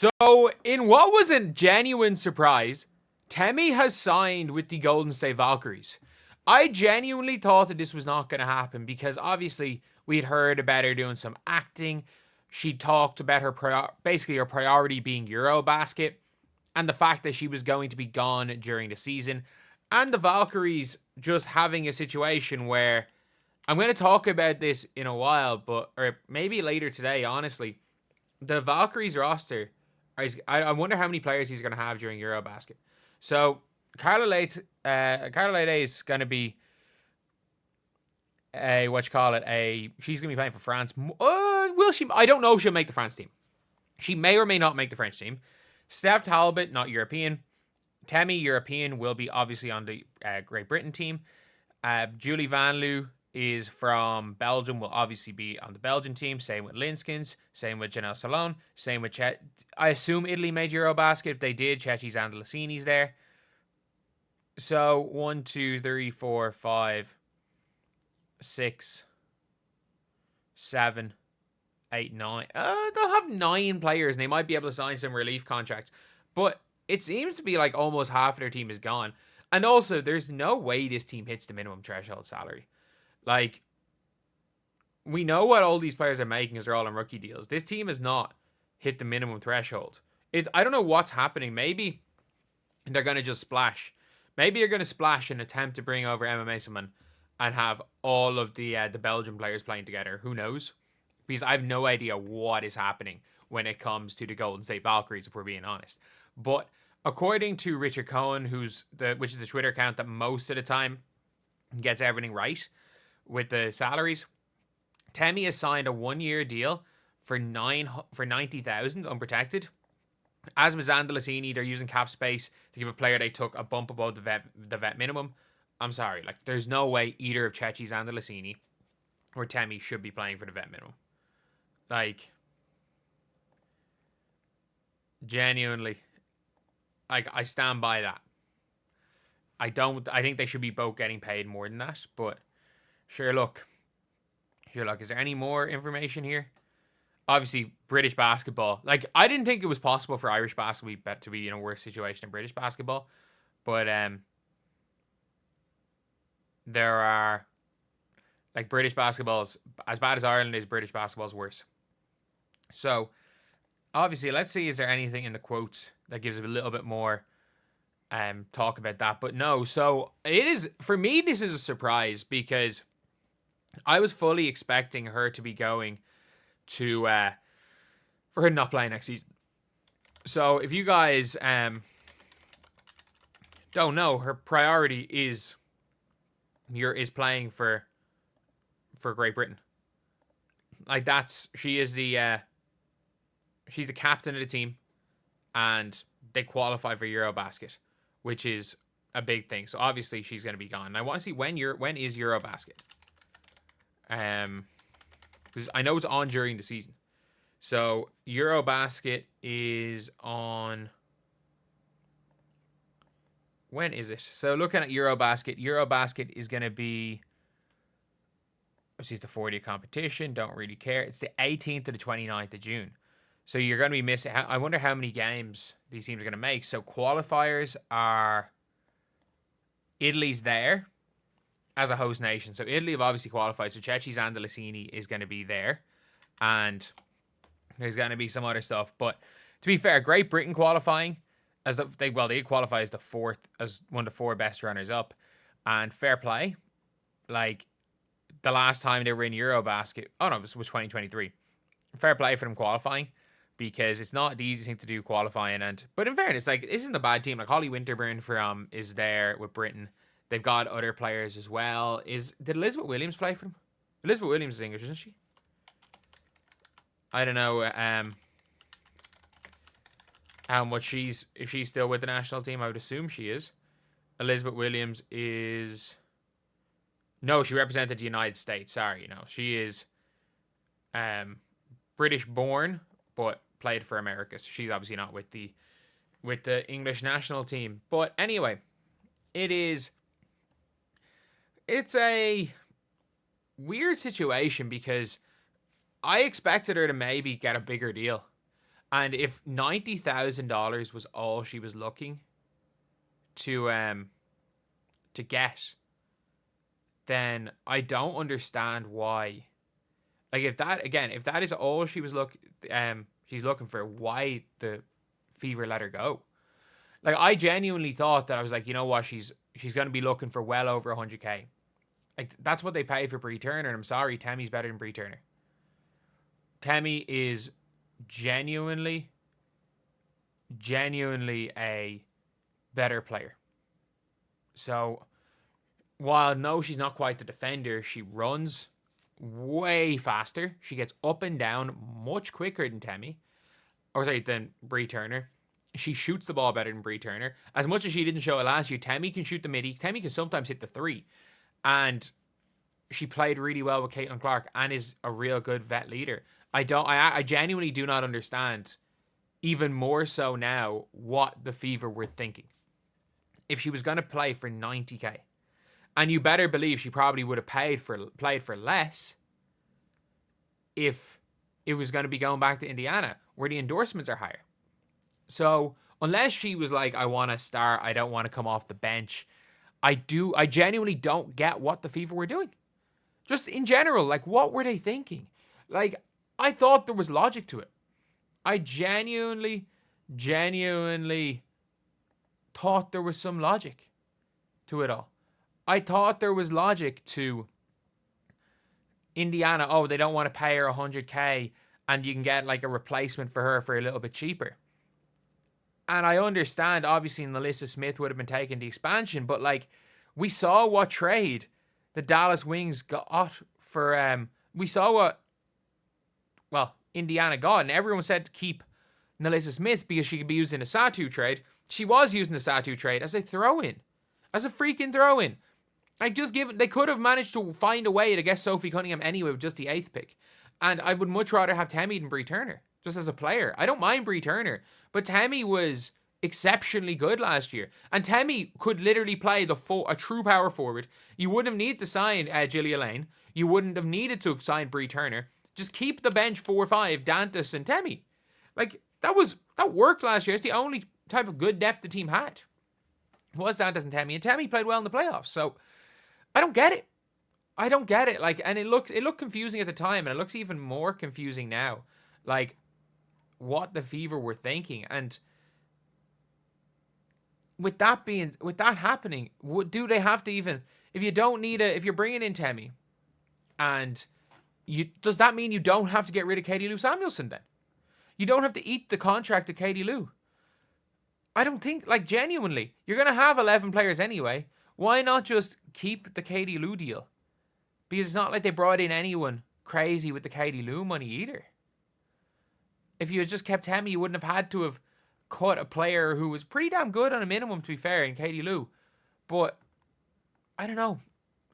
So, in what was a genuine surprise, Temi has signed with the Golden State Valkyries. I genuinely thought that this was not going to happen because obviously we'd heard about her doing some acting. She talked about basically her priority being Eurobasket and the fact that she was going to be gone during the season. And the Valkyries just having a situation where I'm going to talk about this in a while, or maybe later today, honestly. The Valkyries roster, I wonder how many players he's going to have during Eurobasket. So, Carla Leyte is going to be she's going to be playing for France. Will she? I don't know if she'll make the France team. She may or may not make the French team. Steph Talbot, not European. Temi, European, will be obviously on the Great Britain team. Julie Van Loo is from Belgium, will obviously be on the Belgian team. Same with Linskins. Same with Janelle Salone. Same with Chet. I assume Italy made Eurobasket. If they did, Ceci Zandalasini's there. So 1, 2, 3, 4, 5, 6, 7, 8, 9. They'll have 9 players and they might be able to sign some relief contracts. But it seems to be like almost half of their team is gone. And also, there's no way this team hits the minimum threshold salary. Like, we know what all these players are making as they're all on rookie deals. This team has not hit the minimum threshold. I don't know what's happening. Maybe they're going to just splash. Maybe they're going to splash and attempt to bring over Emma Mason and have all of the Belgian players playing together. Who knows? Because I have no idea what is happening when it comes to the Golden State Valkyries, if we're being honest. But according to Richard Cohen, which is the Twitter account that most of the time gets everything right with the salaries, Temi has signed a 1-year deal for $90,000 unprotected. As with Zandalasini, they're using cap space to give a player they took a bump above the vet minimum. I'm sorry, like there's no way either of Ceci Zandalasini or Temi should be playing for the vet minimum. Like, genuinely, like I stand by that. I think they should be both getting paid more than that, but sure, look. Is there any more information here? Obviously, British basketball. Like, I didn't think it was possible for Irish basketball to be in a worse situation than British basketball. But there are, like, British basketball's, as bad as Ireland is, British basketball's worse. So, obviously, let's see, is there anything in the quotes that gives a little bit more talk about that? But no, so it is, for me, this is a surprise because I was fully expecting her to be going to, for her not playing next season. So if you guys don't know, her priority is playing for Great Britain. Like she's the captain of the team, and they qualify for Eurobasket, which is a big thing. So obviously she's going to be gone. And I want to see when is Eurobasket. Because I know it's on during the season. So Eurobasket is on. When is it? So looking at Eurobasket is going to be. Obviously, it's the 40th competition. Don't really care. It's the 18th to the 29th of June. So you're going to be missing. I wonder how many games these teams are going to make. So qualifiers are. Italy's there as a host nation. So Italy have obviously qualified. So Ceci Zandalasini is going to be there. And there's going to be some other stuff. But to be fair, Great Britain qualifying, they qualify as one of the 4 best runners up. And fair play. Like, the last time they were in Eurobasket, it was 2023. Fair play for them qualifying, because it's not the easiest thing to do, qualifying. But in fairness, like, this isn't a bad team. Like, Holly Winterburn is there with Britain. They've got other players as well. Did Elizabeth Williams play for them? Elizabeth Williams is English, isn't she? I don't know how much if she's still with the national team. I would assume she is. Elizabeth Williams is... No, she represented the United States. Sorry, no. She is British born, but played for America. So she's obviously not with the English national team. But anyway, it's a weird situation because I expected her to maybe get a bigger deal. And if $90,000 was all she was looking to get, then I don't understand why. Like if that is all she's looking for, why the Fever let her go? Like I genuinely thought that I was like, you know what, she's going to be looking for well over 100K. Like that's what they pay for Bree Turner. And I'm sorry, Temi's better than Bree Turner. Temi is genuinely a better player. So while no, she's not quite the defender, she runs way faster. She gets up and down much quicker than than Bree Turner. She shoots the ball better than Bree Turner. As much as she didn't show it last year, Temi can shoot the midi. Temi can sometimes hit the three. And she played really well with Caitlin Clark and is a real good vet leader. I genuinely do not understand, even more so now, what the Fever were thinking. If she was going to play for 90K, and you better believe she probably would have played for less if it was going to be going back to Indiana, where the endorsements are higher. So unless she was like, I want to start, I don't want to come off the bench, I genuinely don't get what the Fever were doing. Just in general, like, what were they thinking? Like, I thought there was logic to it. I genuinely thought there was some logic to it all. I thought there was logic to Indiana. Oh, they don't want to pay her 100K and you can get like a replacement for her for a little bit cheaper. And I understand, obviously, Melissa Smith would have been taking the expansion, but like, we saw what trade the Dallas Wings got for, we saw what, Indiana got, and everyone said to keep Melissa Smith because she could be used in a Satu trade. She was using the Satu trade as a throw-in. As a freaking throw-in. Like, they could have managed to find a way to get Sophie Cunningham anyway with just the 8th pick. And I would much rather have Temi than Bree Turner, just as a player. I don't mind Bree Turner, but Temi was exceptionally good last year. And Temi could literally play a true power forward. You wouldn't have needed to sign Gillia Lane. You wouldn't have needed to sign Bree Turner. Just keep the bench 4-5, Dantas and Temi. Like, that worked last year. It's the only type of good depth the team had. It was Dantas and Temi. And Temi played well in the playoffs. So, I don't get it. Like, and it looked confusing at the time, and it looks even more confusing now. Like, what the Fever were thinking. And with that happening, do they have to even, if you're bringing in Temi, and does that mean you don't have to get rid of Katie Lou Samuelson then? You don't have to eat the contract of Katie Lou. I don't think, like, genuinely, you're going to have 11 players anyway. Why not just keep the Katie Lou deal? Because it's not like they brought in anyone crazy with the Katie Lou money either. If you had just kept Temi, you wouldn't have had to have cut a player who was pretty damn good on a minimum, to be fair, in Katie Lou. But I don't know.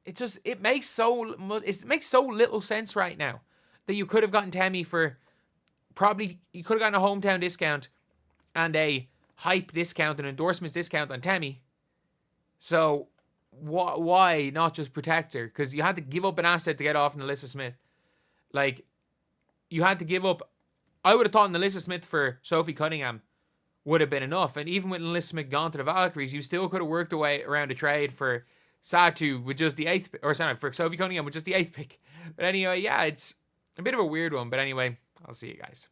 It makes so little sense right now that you could have gotten Temi for you could have gotten a hometown discount and a hype discount, an endorsements discount on Temi. So why not just protect her? Because you had to give up an asset to get off Melissa Smith. Like, you had to give up. I would have thought Melissa Smith for Sophie Cunningham would have been enough. And even with Melissa Smith gone to the Valkyries, you still could have worked away around a trade for Satu with just the 8th, for Sophie Cunningham with just the 8th pick. But anyway, yeah, it's a bit of a weird one. But anyway, I'll see you guys.